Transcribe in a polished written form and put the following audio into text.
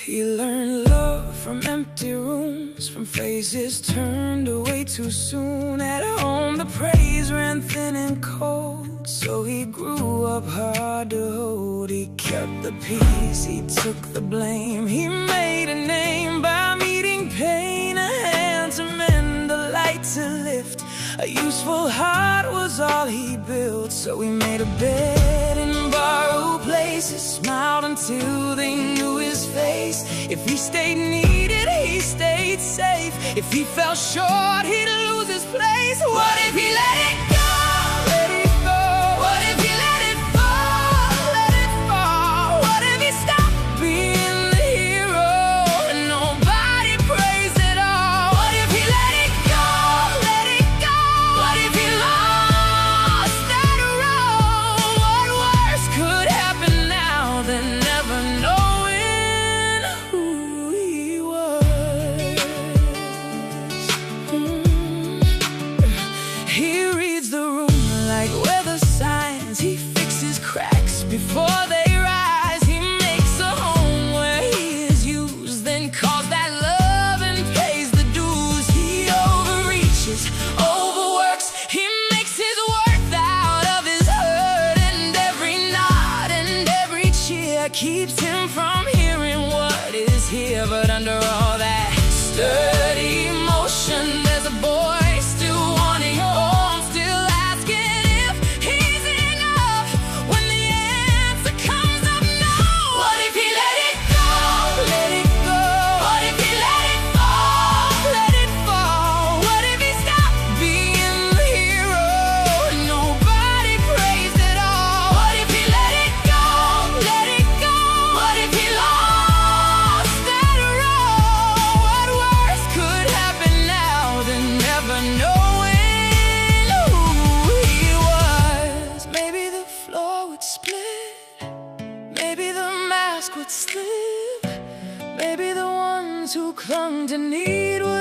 He learned love from empty rooms, from faces turned away too soon. At home the praise ran thin and cold, so he grew up hard to hold. He kept the peace, he took the blame. He made a name by meeting pain, a hand to mend, a light to lift. A useful heart was all he built, so he made a bed in borrowed places, smiled until they knew his face. If he stayed needed, he stayed safe. If he fell short, he'd lose his place. What if he let it go? Let it go. What if he let it fall? Let it fall. What if he stopped being the hero and nobody praised it all? What if he let it go? Let it go. What if he lost that road? What worse could happen now than never knowing who he was? He reads the room like weather signs. He fixes cracks before they rise. He makes a home where he is used, then calls that love and pays the dues. He overreaches, overworks. He makes his worth out of his hurt, and every nod and every cheer keeps him from hearing what is here. But under all that sturdy emotion, there's a boy still wanting home, still asking if he's enough when the answer comes up no. What if he let it go? Let it go. What if he let it fall? Let it fall. What if he stopped being the hero and nobody praised it all? What if he let it go? Let it go. What if he lost that road? What worse could happen now than never knowing who he was? Maybe the floor would split, maybe the mask would slip, maybe the ones who clung to need would